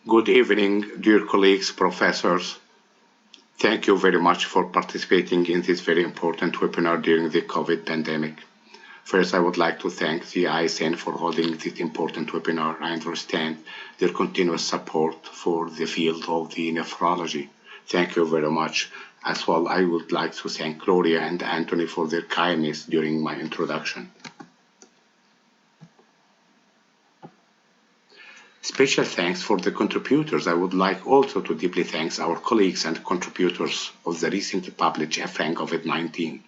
Good evening, dear colleagues, professors. Thank you very much for participating in this very important webinar during the COVID pandemic. First, I would like to thank the ISN for holding this important webinar. I understand their continuous support for the field of the nephrology. Thank you very much. As well, I would like to thank Gloria and Anthony for their kindness during my introduction. Special thanks for the contributors. I would like also to deeply thank our colleagues and contributors of the recently published FRAN COVID-19.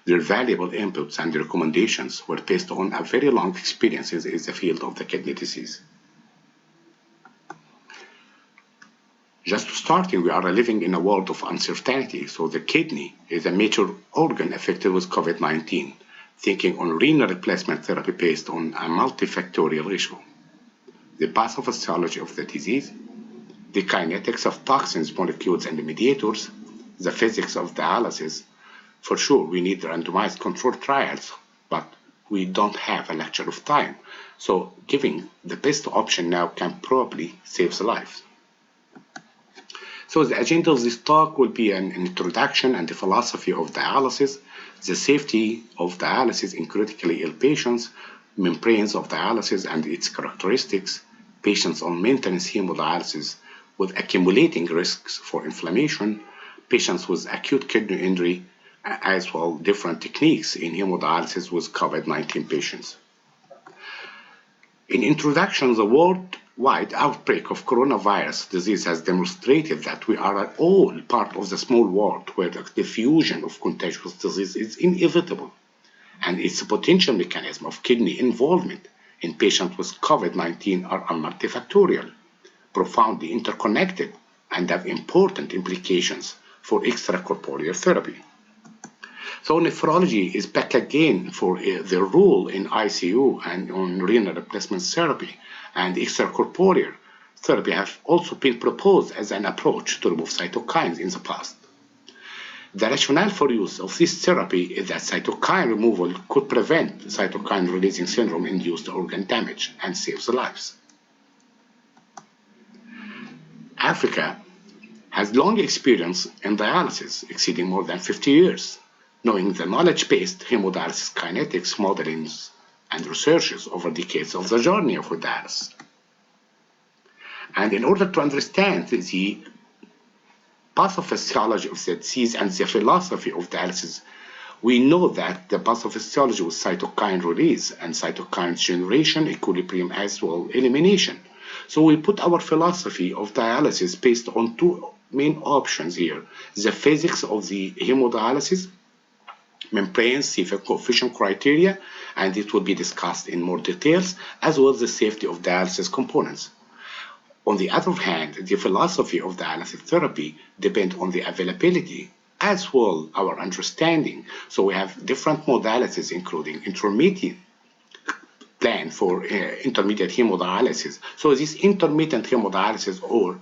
Their valuable inputs and recommendations were based on a very long experiences in the field of the kidney disease. Just starting, we are living in a world of uncertainty, so the kidney is a major organ affected with COVID-19, thinking on renal replacement therapy based on a multifactorial issue. The pathophysiology of the disease, the kinetics of toxins, molecules, and mediators, the physics of dialysis. For sure, we need randomized controlled trials, but we don't have a lecture of time. So giving the best option now can probably save the life. So the agenda of this talk will be an introduction and the philosophy of dialysis, the safety of dialysis in critically ill patients, membranes of dialysis and its characteristics, patients on maintenance hemodialysis with accumulating risks for inflammation, patients with acute kidney injury, as well different techniques in hemodialysis with COVID-19 patients. In introduction, the worldwide outbreak of coronavirus disease has demonstrated that we are all part of the small world where the diffusion of contagious disease is inevitable, and its potential mechanism of kidney involvement in patients with COVID-19 are multifactorial, profoundly interconnected, and have important implications for extracorporeal therapy. So nephrology is back again for their role in ICU and on renal replacement therapy, and extracorporeal therapy have also been proposed as an approach to remove cytokines in the past. The rationale for use of this therapy is that cytokine removal could prevent cytokine releasing syndrome-induced organ damage and save the lives. Africa has long experience in dialysis, exceeding more than 50 years, knowing the knowledge-based hemodialysis kinetics modelings and researches over decades of the journey of dialysis. And in order to understand the pathophysiology of the disease and the philosophy of dialysis, we know that the pathophysiology with cytokine release and cytokine generation, equilibrium, as well elimination. So we put our philosophy of dialysis based on two main options here: the physics of the hemodialysis, membranes, CFF coefficient criteria, and it will be discussed in more details, as well as the safety of dialysis components. On the other hand, the philosophy of dialysis therapy depends on the availability as well our understanding. So we have different modalities, including intermediate plan for intermediate hemodialysis. So this intermittent hemodialysis or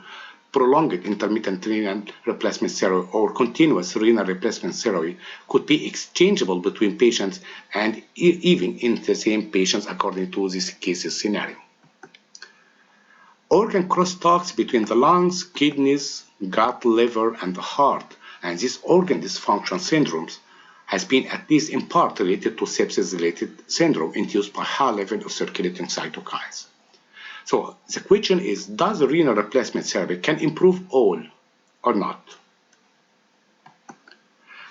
prolonged intermittent renal replacement therapy or continuous renal replacement therapy could be exchangeable between patients and even in the same patients according to this case scenario. Organ crosstalks between the lungs, kidneys, gut, liver, and the heart, and these organ dysfunction syndromes has been at least in part related to sepsis-related syndrome induced by high level of circulating cytokines. So the question is, does renal replacement therapy can improve all or not?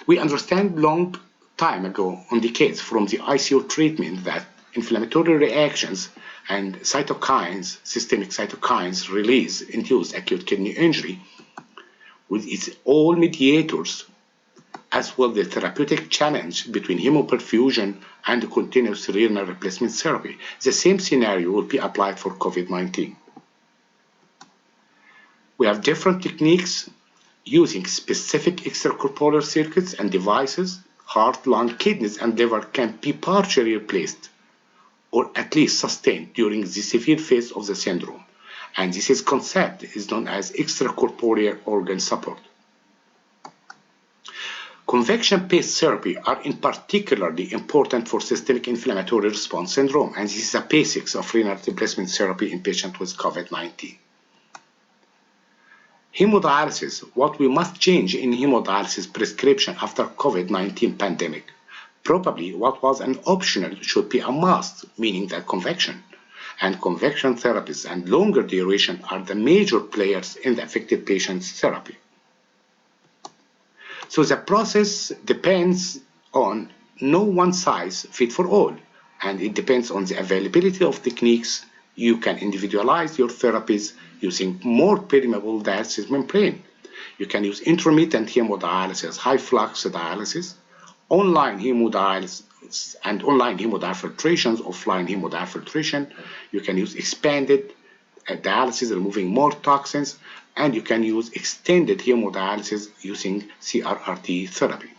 We understand long time ago on decades from the ICU treatment that inflammatory reactions and cytokines, systemic cytokines release induced acute kidney injury with its all mediators, as well the therapeutic challenge between hemoperfusion and continuous renal replacement therapy. The same scenario will be applied for COVID-19. We have different techniques using specific extracorporeal circuits and devices. Heart, lung, kidneys, and liver can be partially replaced or at least sustained during the severe phase of the syndrome. And this concept is known as extracorporeal organ support. Convection-based therapy are in particularly important for systemic inflammatory response syndrome, and this is the basics of renal replacement therapy in patients with COVID-19. Hemodialysis, what we must change in hemodialysis prescription after COVID-19 pandemic. Probably what was an optional should be a must, meaning that convection. And convection therapies and longer duration are the major players in the affected patient's therapy. So the process depends on no one size fit for all, and it depends on the availability of techniques. You can individualize your therapies using more permeable dialysis membrane. You can use intermittent hemodialysis, high flux dialysis, online hemodialysis and online hemodiafiltrations, offline hemodiafiltration. You can use expanded dialysis, removing more toxins, and you can use extended hemodialysis using CRRT therapy.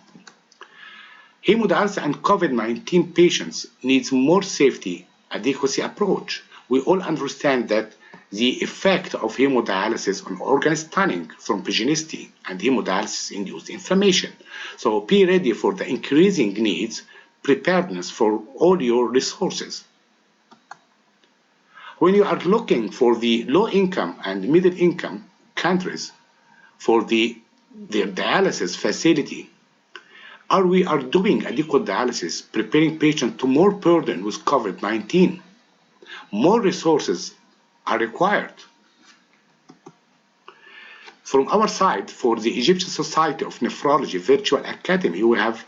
Hemodialysis and COVID-19 patients needs more safety adequacy approach. We all understand that the effect of hemodialysis on organ stunning, thrombogenicity, and hemodialysis-induced inflammation. So be ready for the increasing needs, preparedness for all your resources. When you are looking for the low-income and middle-income countries for their dialysis facility, we are doing adequate dialysis, preparing patients to more burden with COVID-19. More resources are required. From our side, for the Egyptian Society of Nephrology Virtual Academy, we have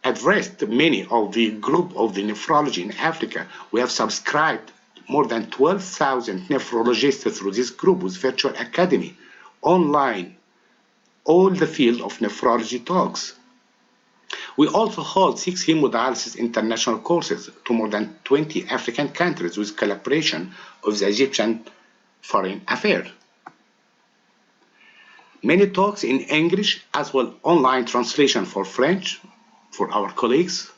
addressed many of the group of the nephrology in Africa. We have subscribed more than 12,000 nephrologists through this group with Virtual Academy, online, all the field of nephrology talks. We also hold 6 hemodialysis international courses to more than 20 African countries with collaboration of the Egyptian Foreign Affairs. Many talks in English as well online translation for French for our colleagues.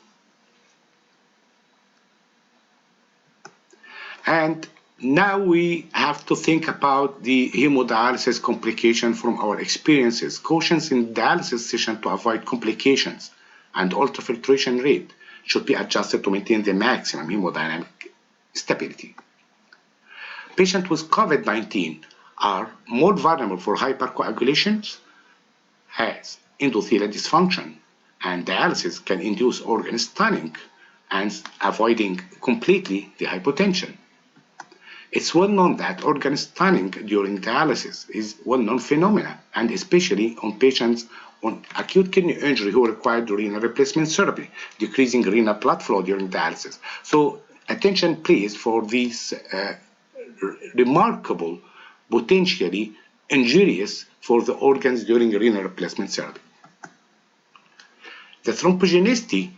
And now we have to think about the hemodialysis complication from our experiences. Cautions in dialysis session to avoid complications and ultrafiltration rate should be adjusted to maintain the maximum hemodynamic stability. Patients with COVID-19 are more vulnerable for hypercoagulation, has endothelial dysfunction, and dialysis can induce organ stunning and avoiding completely the hypotension. It's well known that organ stunning during dialysis is well-known phenomenon, and especially on patients on acute kidney injury who require renal replacement therapy, decreasing renal blood flow during dialysis. So attention please for these remarkable, potentially injurious for the organs during renal replacement therapy. The thrombogenicity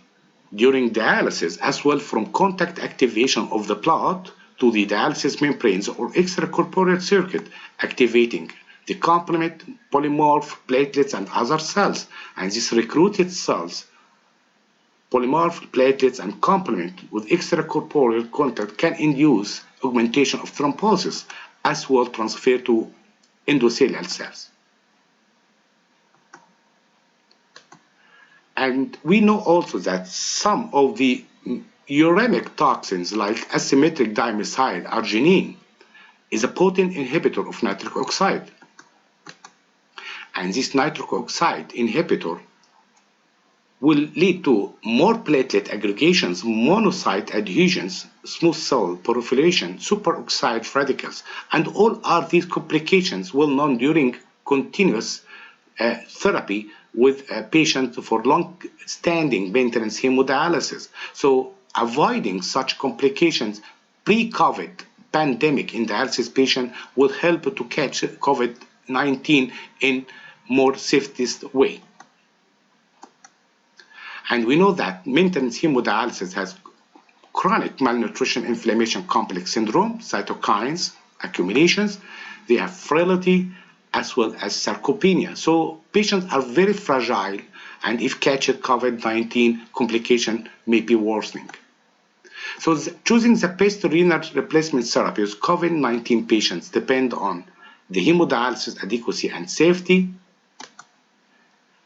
during dialysis as well from contact activation of the blood to the dialysis membranes or extracorporeal circuit activating the complement, polymorph, platelets, and other cells. And these recruited cells, polymorph, platelets, and complement with extracorporeal contact can induce augmentation of thrombosis as well transfer to endothelial cells. And we know also that some of the uremic toxins like asymmetric dimethyl arginine is a potent inhibitor of nitric oxide. And this nitric oxide inhibitor will lead to more platelet aggregations, monocyte adhesions, smooth cell proliferation, superoxide radicals, and all are these complications well known during continuous therapy with a patient for long-standing maintenance hemodialysis. So avoiding such complications pre-COVID pandemic in dialysis patient will help to catch COVID-19 in more safest way. And we know that maintenance hemodialysis has chronic malnutrition inflammation complex syndrome, cytokines, accumulations, they have frailty as well as sarcopenia. So patients are very fragile, and if catched COVID-19, complication may be worsening. So choosing the best renal replacement therapy with COVID-19 patients depend on the hemodialysis adequacy and safety.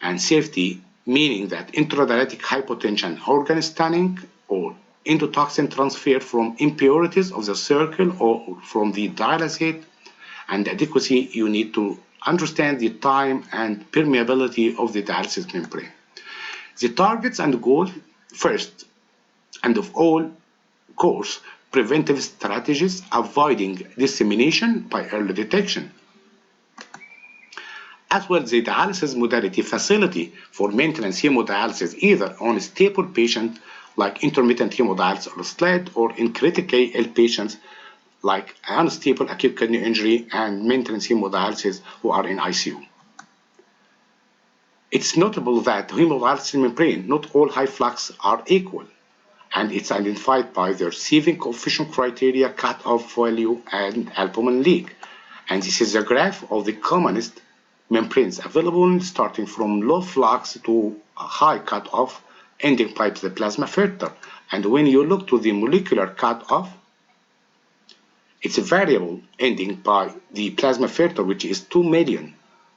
And safety meaning that intradialytic hypotension, organ stunning, or endotoxin transfer from impurities of the circle or from the dialysate, and adequacy, you need to understand the time and permeability of the dialysis membrane. The targets and goal, first and of all, course, preventive strategies, avoiding dissemination by early detection. As well, the dialysis modality facility for maintenance hemodialysis, either on a stable patient like intermittent hemodialysis or SLED, or in critically ill patients like unstable acute kidney injury and maintenance hemodialysis who are in ICU. It's notable that hemodialysis membrane, not all high flux are equal, and it's identified by their receiving coefficient criteria, cutoff value, and albumin leak. And this is a graph of the commonest membranes available, starting from low flux to a high cutoff, ending by the plasma filter. And when you look to the molecular cutoff, it's a variable ending by the plasma filter, which is 2 million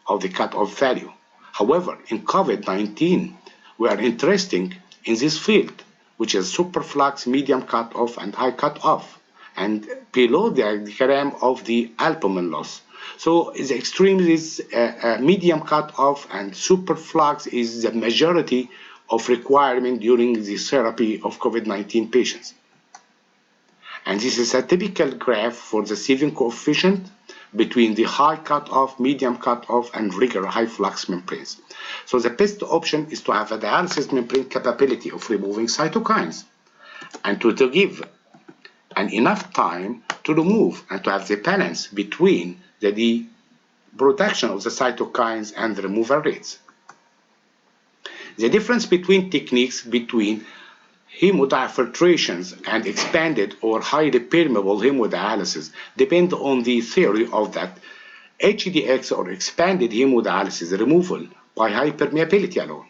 of the cutoff value. However, in COVID-19, we are interested in this field, which is superflux, medium cutoff, and high cutoff, and below the diagram of the albumin loss. So the extreme is medium cutoff, and superflux is the majority of requirement during the therapy of COVID-19 patients. And this is a typical graph for the receiving coefficient between the high cutoff, medium cutoff, and regular high flux membranes. So the best option is to have a dialysis membrane capability of removing cytokines, and to give enough time to remove, and to have the balance between the production of the cytokines and the removal rates. The difference between techniques between hemodiafiltrations and expanded or highly permeable hemodialysis depend on the theory of that HDX, or expanded hemodialysis, removal by high permeability alone,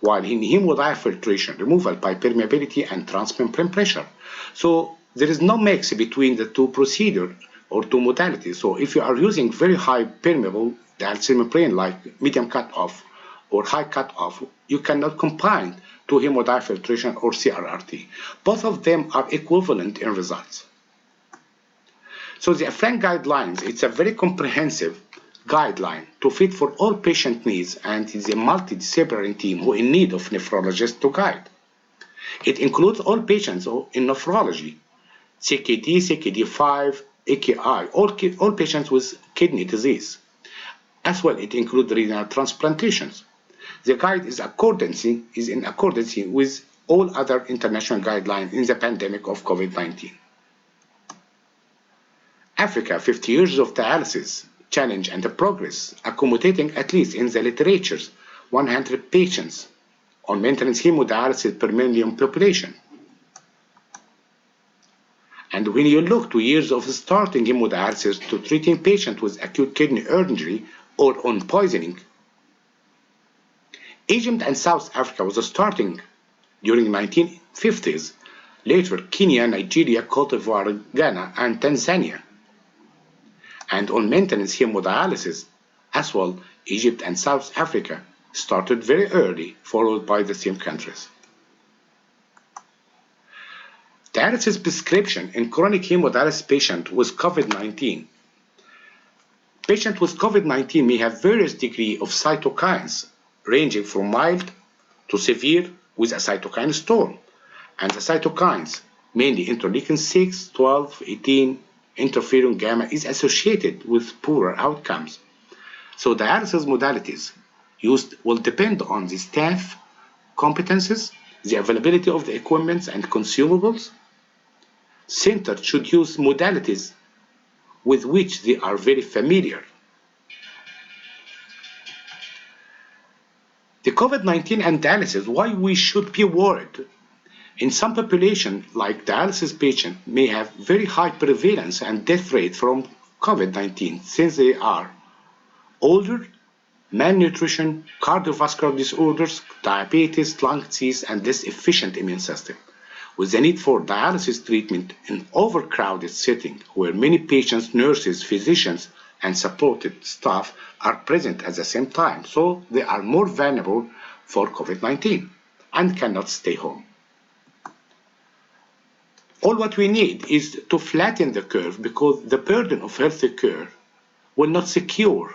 while in hemodiafiltration, removal by permeability and transmembrane pressure. So there is no mix between the two procedures or two modalities. So if you are using very high permeable dialysis membrane like medium cutoff or high cutoff, you cannot combine to hemodiafiltration or CRRT. Both of them are equivalent in results. So the AFRAN guidelines, it's a very comprehensive guideline to fit for all patient needs, and it's a multidisciplinary team who in need of nephrologists to guide. It includes all patients in nephrology, CKD, CKD5, AKI, all patients with kidney disease. As well, it includes renal transplantations. The guide is in accordance with all other international guidelines in the pandemic of COVID-19. Africa, 50 years of dialysis, challenge and progress, accommodating at least in the literatures 100 patients on maintenance hemodialysis per million population. And when you look to years of starting hemodialysis to treating patients with acute kidney injury or on poisoning, Egypt and South Africa was starting during the 1950s, later Kenya, Nigeria, Cote d'Ivoire, Ghana, and Tanzania. And on maintenance hemodialysis, as well, Egypt and South Africa started very early, followed by the same countries. Dialysis prescription in chronic hemodialysis patient with COVID-19. Patients with COVID-19 may have various degrees of cytokines, ranging from mild to severe with a cytokine storm. And the cytokines, mainly interleukin 6, 12, 18, interferon gamma, is associated with poorer outcomes. So dialysis modalities used will depend on the staff competences, the availability of the equipment and consumables. Centers should use modalities with which they are very familiar. The COVID-19 and dialysis, why we should be worried. In some population, like dialysis patients, may have very high prevalence and death rate from COVID-19 since they are older, malnutrition, cardiovascular disorders, diabetes, lung disease, and less efficient immune system, with the need for dialysis treatment in overcrowded setting where many patients, nurses, physicians, and supported staff are present at the same time, so they are more vulnerable for COVID-19 and cannot stay home. All what we need is to flatten the curve, because the burden of health care will not secure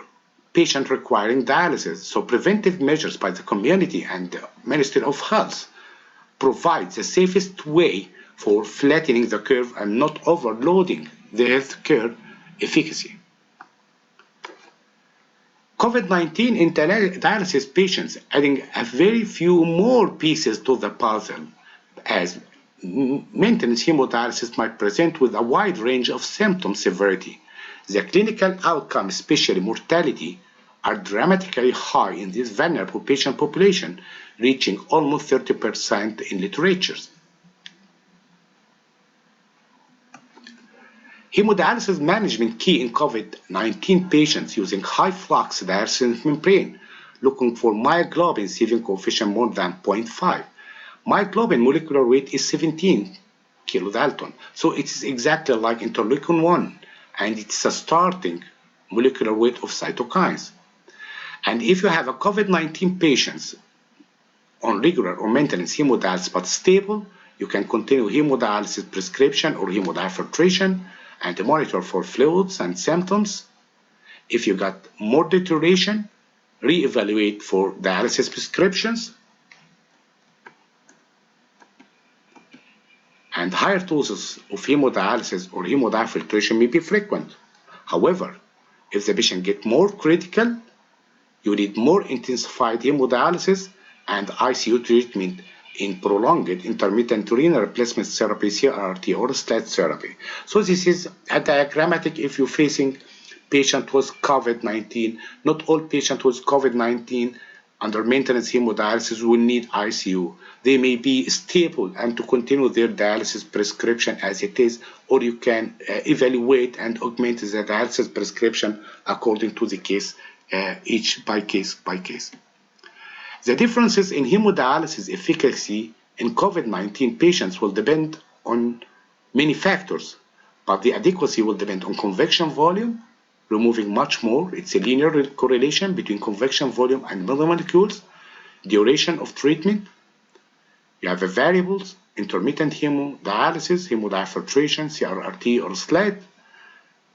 patient requiring dialysis. So preventive measures by the community and the Ministry of Health provide the safest way for flattening the curve and not overloading the healthcare efficacy. COVID-19 in dialysis patients adding a very few more pieces to the puzzle, as maintenance hemodialysis might present with a wide range of symptom severity. The clinical outcome, especially mortality, are dramatically high in this vulnerable patient population, reaching almost 30% in literatures. Hemodialysis management key in COVID-19 patients using high flux dialysis membrane, looking for myoglobin saving coefficient more than 0.5. Myoglobin molecular weight is 17 kilodalton, so it is exactly like interleukin 1, and it's a starting molecular weight of cytokines. And if you have a COVID-19 patients on regular or maintenance hemodialysis but stable, you can continue hemodialysis prescription or hemodiafiltration and monitor for fluids and symptoms. If you got more deterioration, re-evaluate for dialysis prescriptions. And higher doses of hemodialysis or hemodiafiltration may be frequent. However, if the patient gets more critical, you need more intensified hemodialysis and ICU treatment in prolonged intermittent renal replacement therapy, CRRT, or SLAT therapy. So this is a diagrammatic if you're facing patient with COVID-19. Not all patients with COVID-19 under maintenance hemodialysis will need ICU. They may be stable and to continue their dialysis prescription as it is, or you can evaluate and augment the dialysis prescription according to the case, each by case by case. The differences in hemodialysis efficacy in COVID-19 patients will depend on many factors, but the adequacy will depend on convection volume, removing much more. It's a linear correlation between convection volume and millimolecules, duration of treatment. You have the variables, intermittent hemodialysis, hemodiafiltration, CRRT or SLAT.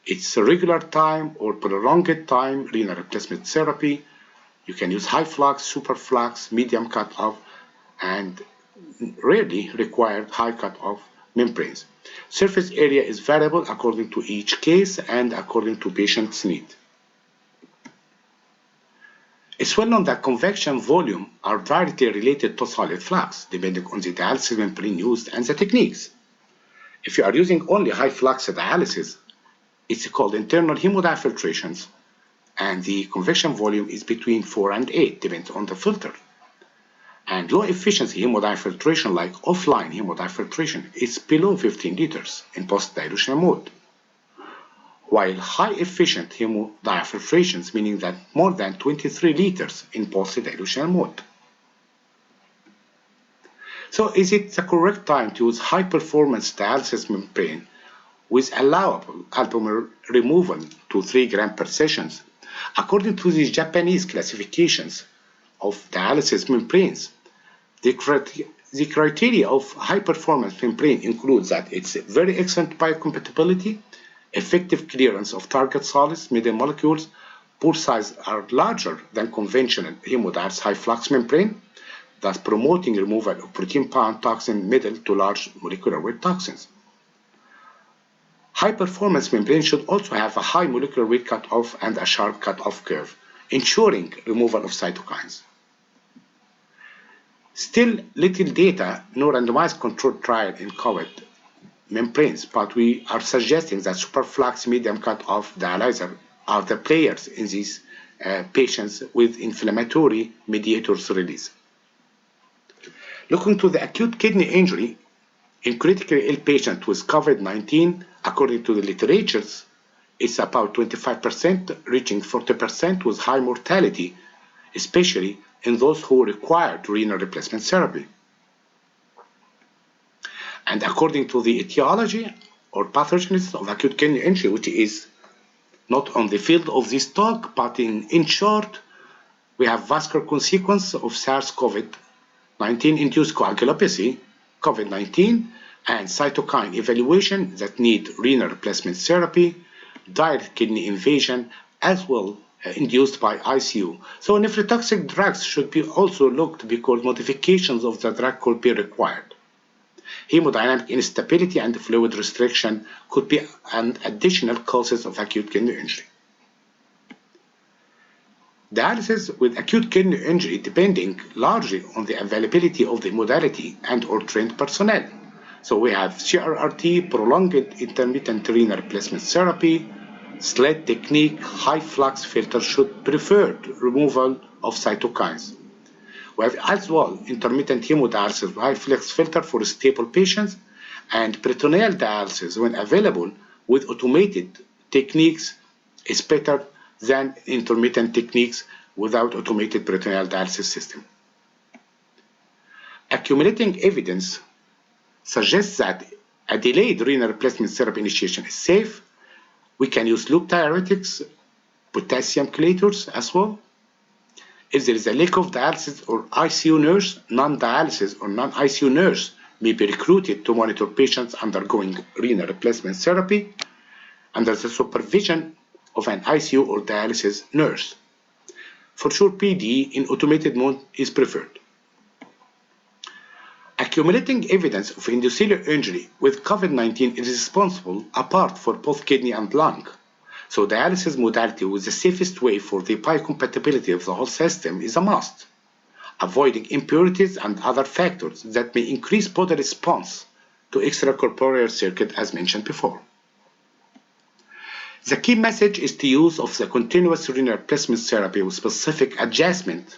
It's a regular time or prolonged time renal replacement therapy. You can use high flux, super flux, medium cutoff, and rarely required high cutoff membranes. Surface area is variable according to each case and according to patient's need. It's well known that convection volume are directly related to solid flux, depending on the dialysis membrane used and the techniques. If you are using only high flux dialysis, it's called internal hemodiafiltrations, and the convection volume is between 4 and 8, depends on the filter. And low efficiency hemodiafiltration, like offline hemodiafiltration, is below 15 liters in post-dilutional mode. While high efficient hemodiafiltrations, meaning that more than 23 liters in post-dilutional mode. So is it the correct time to use high performance dialysis membrane with allowable albumin removal to 3 grams per session? According to the Japanese classifications of dialysis membranes, the criteria of high-performance membrane includes that it's very excellent biocompatibility, effective clearance of target solids, medium molecules, pore size are larger than conventional hemodialysis high-flux membrane, thus promoting removal of protein-bound toxin, middle to large molecular weight toxins. High-performance membrane should also have a high molecular weight cutoff and a sharp cutoff curve, ensuring removal of cytokines. Still little data, no randomized controlled trial in COVID membranes, but we are suggesting that superflux medium cutoff dialyzer are the players in these patients with inflammatory mediators release. Looking to the acute kidney injury in critically ill patients with COVID-19, according to the literatures, it's about 25%, reaching 40% with high mortality, especially in those who required renal replacement therapy. And according to the etiology or pathogenesis of acute kidney injury, which is not on the field of this talk, but in short, we have vascular consequence of SARS-CoV-19 induced coagulopathy, COVID-19, and cytokine evaluation that need renal replacement therapy, direct kidney invasion, as well induced by ICU. So nephrotoxic drugs should be also looked because modifications of the drug could be required. Hemodynamic instability and fluid restriction could be an additional causes of acute kidney injury. Dialysis with acute kidney injury depending largely on the availability of the modality and or trained personnel. So we have CRRT, prolonged intermittent renal replacement therapy, SLED technique, high flux filter should prefer removal of cytokines. We have as well intermittent hemodialysis with high flux filter for stable patients and peritoneal dialysis when available with automated techniques is better than intermittent techniques without automated peritoneal dialysis system. Accumulating evidence suggests that a delayed renal replacement therapy initiation is safe. We can use loop diuretics, potassium chelators as well. If there is a lack of dialysis or ICU nurse, non-dialysis or non-ICU nurse may be recruited to monitor patients undergoing renal replacement therapy under the supervision of an ICU or dialysis nurse. For sure, PD in automated mode is preferred. Accumulating evidence of endothelial injury with COVID-19 is responsible apart for both kidney and lung. So dialysis modality with the safest way for the biocompatibility of the whole system is a must, avoiding impurities and other factors that may increase body response to extracorporeal circuit as mentioned before. The key message is the use of the continuous renal replacement therapy with specific adjustment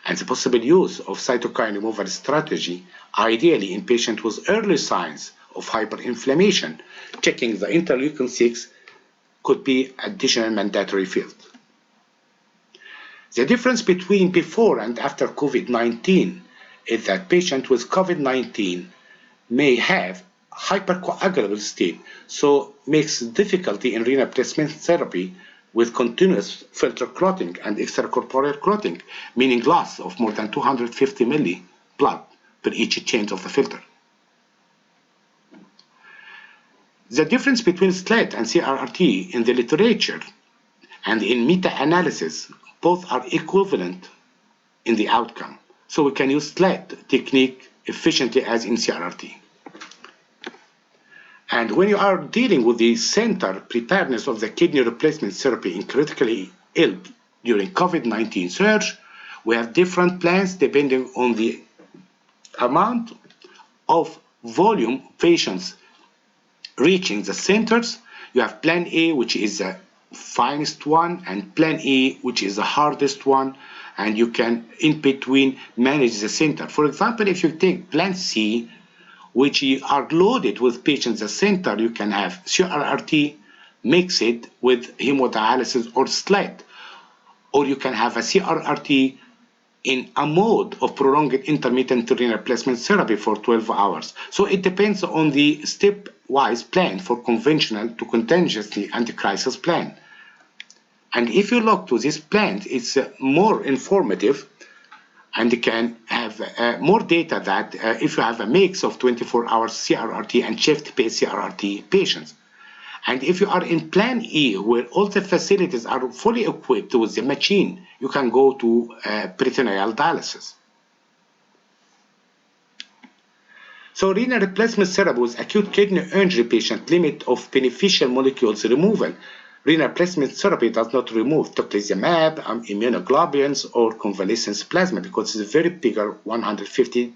and the possible use of cytokine removal strategy, ideally in patients with early signs of hyperinflammation. Checking the interleukin-6 could be additional mandatory field. The difference between before and after COVID-19 is that patients with COVID-19 may have hypercoagulable state, so makes difficulty in renal replacement therapy with continuous filter clotting and extracorporeal clotting, meaning loss of more than 250 milli blood per each change of the filter. The difference between SLED and CRRT in the literature and in meta-analysis, both are equivalent in the outcome. So we can use SLED technique efficiently as in CRRT. And when you are dealing with the center preparedness of the kidney replacement therapy in critically ill during COVID-19 surge, we have different plans depending on the amount of volume patients reaching the centers. You have plan A, which is the finest one, and plan E, which is the hardest one, and you can in between manage the center. For example, if you take plan C, which are loaded with patients at the center, you can have CRRT, mix it with hemodialysis or SLED, or you can have a CRRT in a mode of prolonged intermittent renal replacement therapy for 12 hours. So it depends on the stepwise plan for conventional to contingency and crisis plan. And if you look to this plan, it's more informative and can have more data that if you have a mix of 24-hour CRRT and shift-based CRRT patients. And if you are in plan E, where all the facilities are fully equipped with the machine, you can go to peritoneal dialysis. So renal replacement therapy with acute kidney injury patient limit of beneficial molecules removal. Renal replacement therapy does not remove tocilizumab, immunoglobulins, or convalescent plasma because it's a very bigger 150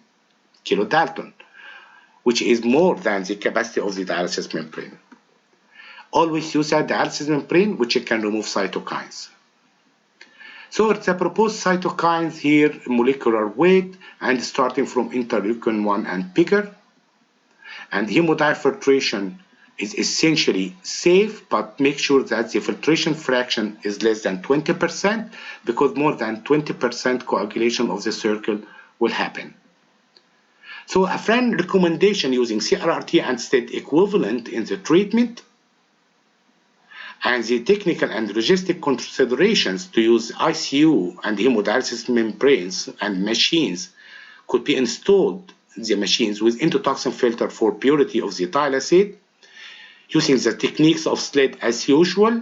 kilodalton, which is more than the capacity of the dialysis membrane. Always use a dialysis membrane which can remove cytokines. So the proposed cytokines here, molecular weight, and starting from interleukin 1 and bigger. And hemodiafiltration is essentially safe, but make sure that the filtration fraction is less than 20% because more than 20% coagulation of the circle will happen. So a friend recommendation using CRRT and SLED equivalent in the treatment, and the technical and logistic considerations to use ICU and hemodialysis membranes and machines could be installed, the machines with endotoxin filter for purity of the dialysate, using the techniques of SLED as usual,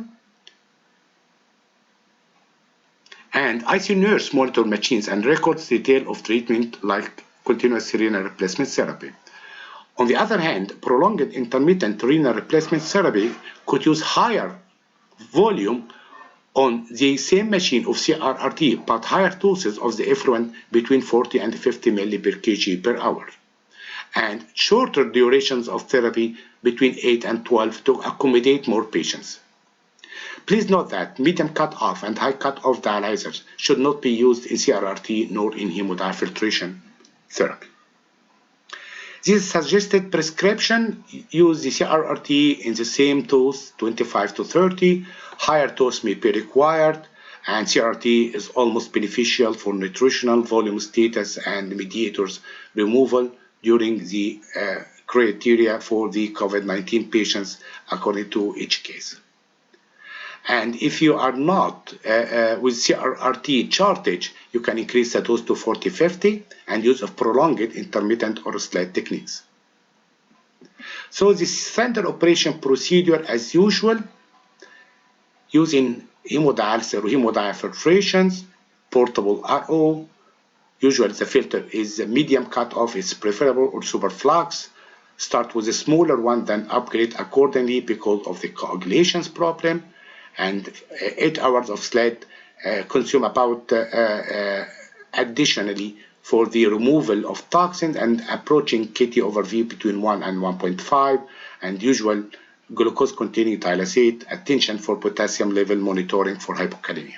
And ICU nurse monitor machines and records detail of treatment like continuous renal replacement therapy. On the other hand, prolonged intermittent renal replacement therapy could use higher volume on the same machine of CRRT, but higher doses of the effluent between 40 and 50 ml per kg per hour, and shorter durations of therapy between 8 and 12 to accommodate more patients. Please note that medium cutoff and high cutoff dialyzers should not be used in CRRT nor in hemodiafiltration therapy. This suggested prescription use the CRRT in the same dose, 25 to 30. Higher dose may be required, and CRRT is almost beneficial for nutritional volume status and mediators removal during the criteria for the COVID-19 patients according to each case. And if you are not with CRRT shortage, you can increase the dose to 40-50 and use of prolonged intermittent or slide techniques. So the standard operation procedure as usual, using hemodialysis or hemodiafiltrations, portable RO. Usually the filter is medium cutoff, is preferable, or superflux. Start with a smaller one, then upgrade accordingly because of the coagulations problem. And 8 hours of sled consume about additionally for the removal of toxins and approaching KT over V between 1 and 1.5, and usual glucose containing dialysate, attention for potassium level monitoring for hypokalemia.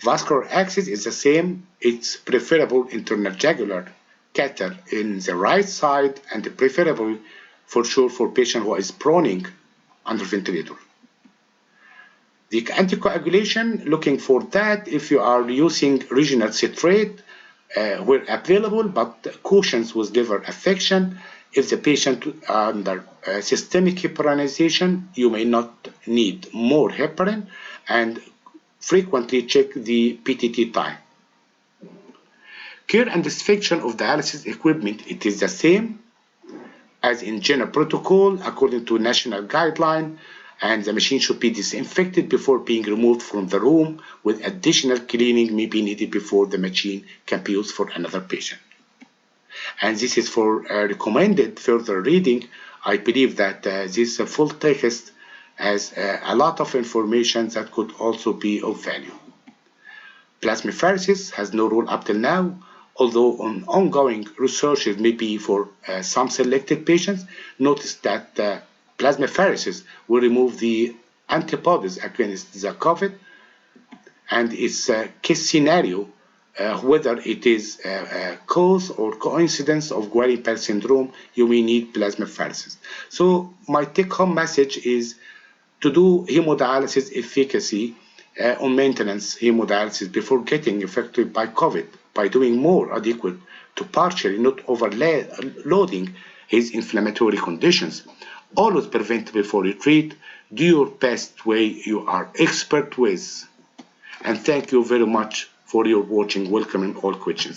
Vascular access is the same. It's preferable interjugular catheter in the right side, and preferable for sure for patient who is proning under ventilator. The anticoagulation, looking for that if you are using regional citrate where available, but cautions with liver affection. If the patient under systemic heparinization, you may not need more heparin, and frequently check the PTT time. Care and disinfection of dialysis equipment, it is the same as in general protocol according to national guideline, and the machine should be disinfected before being removed from the room, with additional cleaning may be needed before the machine can be used for another patient. And this is for recommended further reading. I believe that this full text has a lot of information that could also be of value. Plasmapheresis has no role up till now, although on ongoing researches may be for some selected patients. Notice that plasmapheresis will remove the antibodies against the COVID, and its case scenario, whether it is a cause or coincidence of Guerin-Pell syndrome, you may need plasmapheresis. So my take-home message is to do hemodialysis efficacy on maintenance hemodialysis before getting affected by COVID, by doing more adequate to partially not overloading his inflammatory conditions. Always prevent before you treat. Do your best way you are expert with. And thank you very much for your watching. Welcoming all questions.